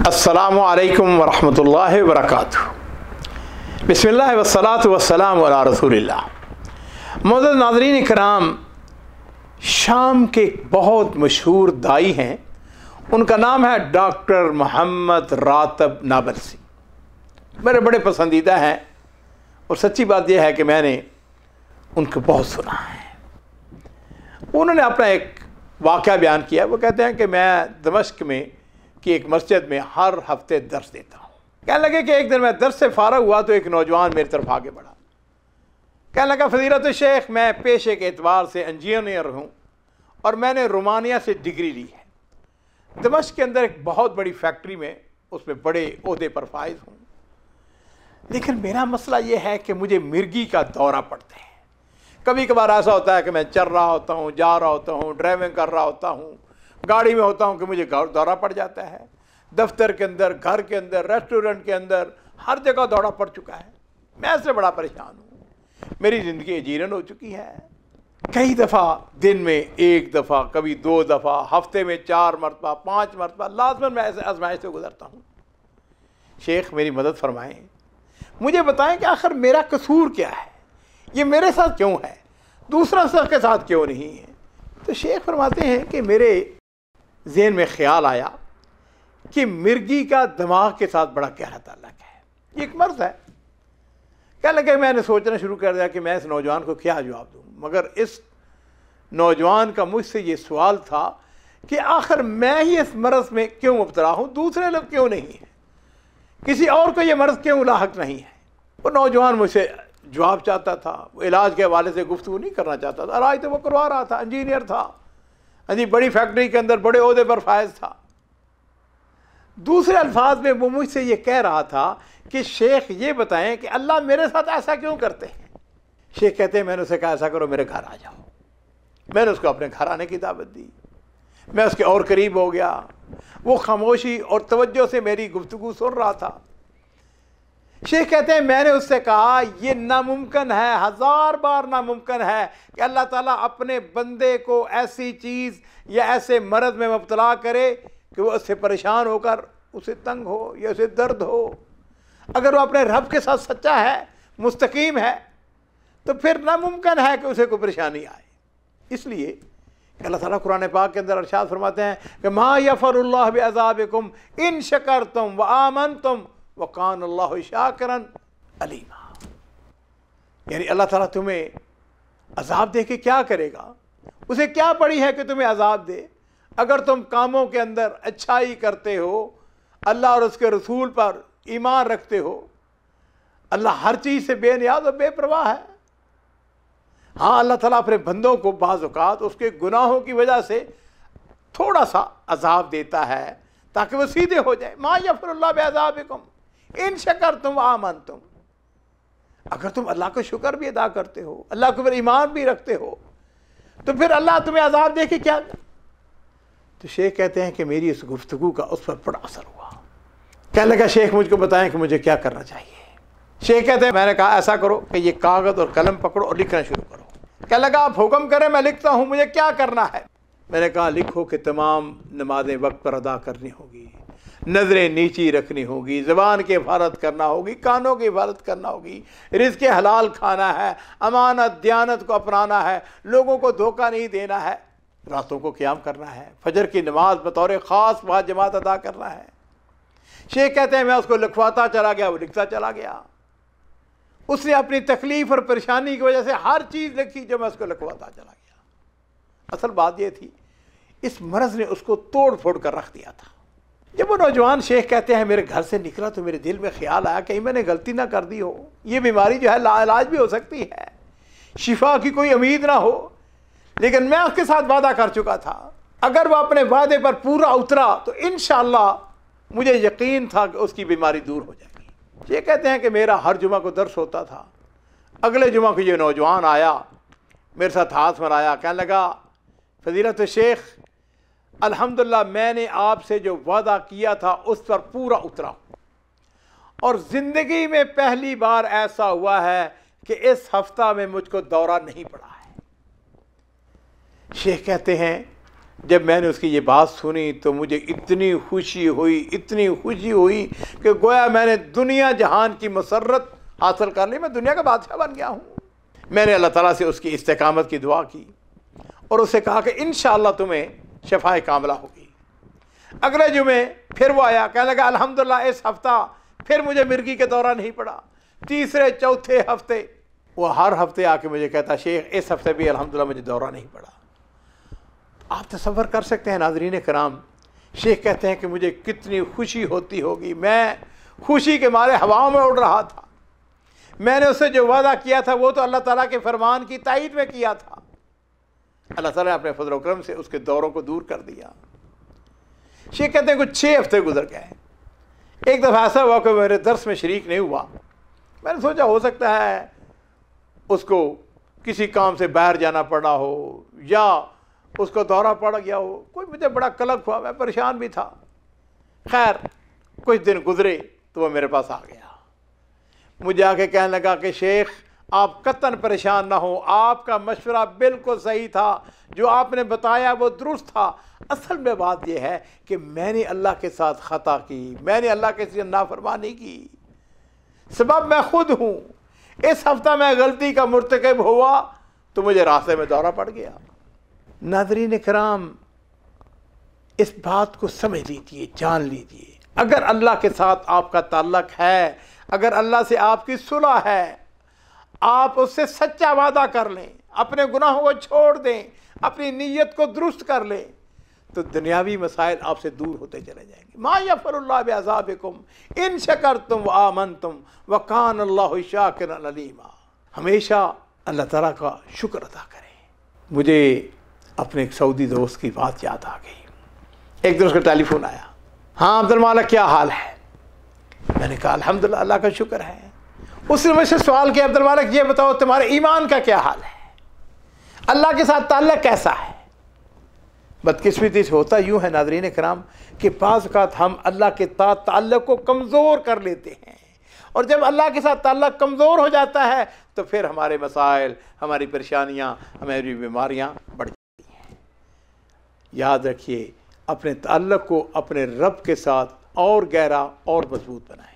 अस्सलामु अलैकुम वरहमतुल्लाहि वबरकातुहू। बिस्मिल्लाह वस्सलातु वस्सलामु अला रसूलिल्लाह। मुअज़्ज़ज़ नाज़रीन इकराम, शाम के बहुत मशहूर दाई हैं, उनका नाम है डॉक्टर मोहम्मद रातब नाबलसी। मेरे बड़े पसंदीदा हैं और सच्ची बात यह है कि मैंने उनको बहुत सुना है। उन्होंने अपना एक वाक़या बयान किया। वो कहते हैं कि मैं दमिश्क में की एक मस्जिद में हर हफ्ते दर्स देता हूँ। कहने लगे कि एक दिन मैं दर्स से फारग हुआ तो एक नौजवान मेरी तरफ आगे बढ़ा। कहने लगा, फजीलत शेख, मैं पेशे के एतबार से इंजीनियर हूँ और मैंने रोमानिया से डिग्री ली है। दमिश्क के अंदर एक बहुत बड़ी फैक्ट्री में उसमें बड़े ओहदे पर फाइज हूँ, लेकिन मेरा मसला ये है कि मुझे मिर्गी का दौरा पड़ता है। कभी कभार ऐसा होता है कि मैं चल रहा होता हूँ, जा रहा होता हूँ, ड्राइविंग कर रहा होता हूँ, गाड़ी में होता हूँ कि मुझे दौरा पड़ जाता है। दफ्तर के अंदर, घर के अंदर, रेस्टोरेंट के अंदर, हर जगह दौरा पड़ चुका है। मैं इससे बड़ा परेशान हूँ। मेरी ज़िंदगी जीरन हो चुकी है। कई दफ़ा दिन में एक दफ़ा, कभी 2 दफ़ा, हफ्ते में 4 मरतबा, 5 मरतबा लाज़मन मैं ऐसे आजमाइश से गुजरता हूँ। शेख मेरी मदद फरमाएँ, मुझे बताएं कि आखिर मेरा कसूर क्या है, ये मेरे साथ क्यों है, दूसरा शख्स के साथ क्यों नहीं है। तो शेख फरमाते हैं कि मेरे ज़हन में ख्याल आया कि मिर्गी का दिमाग के साथ बड़ा गहरा ताल्लुक है। ये एक मर्द है। क्या लगे, मैंने सोचना शुरू कर दिया कि मैं इस नौजवान को क्या जवाब दूँ। मगर इस नौजवान का मुझसे ये सवाल था कि आखिर मैं ही इस मर्ज़ में क्यों मुब्तला हूँ, दूसरे लोग क्यों नहीं हैं, किसी और को ये मर्ज़ क्यों लाहक नहीं है। वो नौजवान मुझसे जवाब चाहता था, वो इलाज के हवाले से गुफ्तगू नहीं करना चाहता था। इलाज तो वो करवा रहा था, इंजीनियर था, जी बड़ी फैक्ट्री के अंदर बड़े ओहदे पर फायज था। दूसरे अल्फाज में वो मुझसे ये कह रहा था कि शेख ये बताएं कि अल्लाह मेरे साथ ऐसा क्यों करते हैं। शेख कहते हैं, मैंने उसे कहा ऐसा करो, मेरे घर आ जाओ। मैंने उसको अपने घर आने की दावत दी। मैं उसके और करीब हो गया। वो खामोशी और तवज्जो से मेरी गुफ्तगू सुन रहा था। शेख कहते हैं, मैंने उससे कहा ये नामुमकिन है, 1000 बार नामुमकिन है कि अल्लाह ताला अपने बंदे को ऐसी चीज़ या ऐसे मर्ज़ में मुब्तला करे कि वो उससे परेशान होकर उसे तंग हो या उसे दर्द हो। अगर वो अपने रब के साथ सच्चा है, मुस्तकीम है, तो फिर नामुमकिन है कि उसे कोई परेशानी आए। इसलिए अल्लाह ताला कुरान पाक के अंदर इरशाद फरमाते हैं कि मा यफ़रुल्लाहु बिअज़ाबिकुम इन शकरतुम व आमनतुम व कान अल्लाहु शाकिरन अलीमा। यानी अल्लाह ताला तुम्हें अजाब दे के क्या करेगा, उसे क्या पड़ी है कि तुम्हें अजाब दे। अगर तुम कामों के अंदर अच्छाई करते हो, अल्लाह और उसके रसूल पर ईमान रखते हो, अल्लाह हर चीज़ से बेनियाज और बेपरवाह है। हाँ, अल्लाह ताला अपने बंदों को बाज़ औक़ात उसके गुनाहों की वजह से थोड़ा सा अजाब देता है ताकि वो सीधे हो जाए। मा यफ़रुल्लाहु बिअज़ाबिकुम इन शकरतुम व आमनतुम। अगर तुम अल्लाह का शुक्र भी अदा करते हो, अल्लाह के ऊपर ईमान भी रखते हो, तो फिर अल्लाह तुम्हें अजाब दे के क्या। तो शेख कहते हैं कि मेरी इस गुफ्तगू का उस पर बड़ा असर हुआ। कहने लगा, शेख मुझको बताएं कि मुझे क्या करना चाहिए। शेख कहते हैं, मैंने कहा ऐसा करो कि ये कागज़ और कलम पकड़ो और लिखना शुरू करो। कहने लगा, आप हुक्म करें, मैं लिखता हूँ, मुझे क्या करना है। मैंने कहा, लिखो कि तमाम नमाजें वक्त पर अदा करनी होगी, नज़रें नीची रखनी होगी, ज़बान की हिफाजत करना होगी, कानों की हिफाजत करना होगी, रिज़्क़ हलाल खाना है, अमानत दियानत को अपनाना है, लोगों को धोखा नहीं देना है, रातों को क़याम करना है, फजर की नमाज बतौर ख़ास बाद जमात अदा करना है। शेख कहते हैं, मैं उसको लिखवाता चला गया, वो लिखता चला गया। उसने अपनी तकलीफ़ और परेशानी की वजह से हर चीज़ लिखी जो मैं उसको लिखवाता चला गया। असल बात यह थी, इस मर्ज़ ने उसको तोड़ फोड़ कर रख दिया था। जब वो नौजवान, शेख कहते हैं, मेरे घर से निकला तो मेरे दिल में ख्याल आया कहीं मैंने गलती ना कर दी हो। ये बीमारी जो है लाइलाज भी हो सकती है, शिफा की कोई उम्मीद ना हो, लेकिन मैं उसके साथ वादा कर चुका था, अगर वो अपने वादे पर पूरा उतरा तो इंशाअल्लाह मुझे यकीन था कि उसकी बीमारी दूर हो जाएगी। ये कहते हैं कि मेरा हर जुमा को दर्स होता था। अगले जुमा को ये नौजवान आया, मेरे साथ हाथ मिलाया, कहने लगा, फजीलत शेख, अल्हम्दुलिल्लाह मैंने आपसे जो वादा किया था उस पर पूरा उतरा और ज़िंदगी में पहली बार ऐसा हुआ है कि इस हफ्ता में मुझको दौरा नहीं पड़ा है। शेख कहते हैं جب میں نے اس کی یہ بات سنی تو مجھے اتنی خوشی ہوئی کہ گویا میں نے دنیا جہان کی مسرت حاصل کر لی، میں دنیا کا بادشاہ بن گیا ہوں۔ میں نے اللہ تعالیٰ سے اس کی استقامت کی دعا کی اور اسے کہا کہ انشاءاللہ تمہیں شفائے کاملہ ہوگی۔ اگلے جمعے پھر وہ آیا، کہنے لگا الحمدللہ اس ہفتہ پھر مجھے مرگی کے دورہ نہیں پڑا۔ تیسرے چوتھے ہفتے وہ ہر ہفتے آ کے مجھے کہتا شیخ اس ہفتے بھی الحمدللہ مجھے دورہ نہیں پڑا۔ آپ تصور کر سکتے ہیں ناظرین کرام، شیخ کہتے ہیں کہ مجھے کتنی خوشی ہوتی ہوگی، میں خوشی کے مارے ہواؤں میں اڑ رہا تھا۔ میں نے اس سے جو وعدہ کیا تھا وہ تو اللہ تعالیٰ کے فرمان کی تائید میں کیا تھا، اللہ تعالیٰ نے اپنے فضل و کرم سے اس کے دوروں کو دور کر دیا۔ شیخ کہتے ہیں کچھ 6 ہفتے گزر گئے، ایک دفعہ ایسا ہوا کہ میرے درس میں شریک نہیں ہوا۔ میں نے سوچا ہو سکتا ہے اس کو کسی کام سے باہر جانا پڑا ہو یا اس کو دورہ پڑ گیا ہو، کوئی مجھے بڑا قلق ہوا، میں پریشان بھی تھا۔ خیر کچھ دن گزرے تو وہ میرے پاس آ گیا، مجھے آ کے کہنے لگا کہ شیخ آپ قطعاً پریشان نہ ہو، آپ کا مشورہ بالکل صحیح تھا، جو آپ نے بتایا وہ درست تھا۔ اصل میں بات یہ ہے کہ میں نے اللہ کے ساتھ خطا کی، میں نے اللہ کے ساتھ نافرمانی کی، سبب میں خود ہوں۔ اس ہفتہ میں غلطی کا مرتکب ہوا تو مجھے راستے میں دورہ پڑ گیا۔ ناظرین کرام اس بات کو سمجھ لیجیے، جان لیجیے، اگر اللہ کے ساتھ آپ کا تعلق ہے، اگر اللہ سے آپ کی صلح ہے، آپ اس سے سچا وعدہ کر لیں، اپنے گناہوں کو چھوڑ دیں، اپنی نیت کو درست کر لیں، تو دنیاوی مسائل آپ سے دور ہوتے چلے جائیں گے۔ ما یفعل اللہ بعذابکم ان شکرتم وآمنتم وکان اللہ شاکرا علیما۔ ہمیشہ اللہ تعالیٰ کا شکر ادا کریں۔ مجھے اپنے ایک سعودی دوست کی بات یاد آ گئی۔ ایک دن اس کا ٹیلی فون آیا، ہاں عبد المالک کیا حال ہے؟ میں نے کہا الحمدللہ اللہ کا شکر ہے۔ اس نے مجھ سے سوال کیا عبد المالک یہ بتاؤ تمہارے ایمان کا کیا حال ہے، اللہ کے ساتھ تعلق کیسا ہے؟ بدقسمتی سے ہوتا یوں ہے ناظرین کرام کہ بعض اوقات ہم اللہ کے ساتھ تعلق کو کمزور کر لیتے ہیں، اور جب اللہ کے ساتھ تعلق کمزور ہو جاتا ہے تو پھر ہمارے مسائل، ہماری پریشانیاں، ہماری بیماریاں بڑھ جاتی ہیں۔ یاد رکھیے اپنے تعلق کو اپنے رب کے ساتھ اور گہرا اور مضبوط بنائیں۔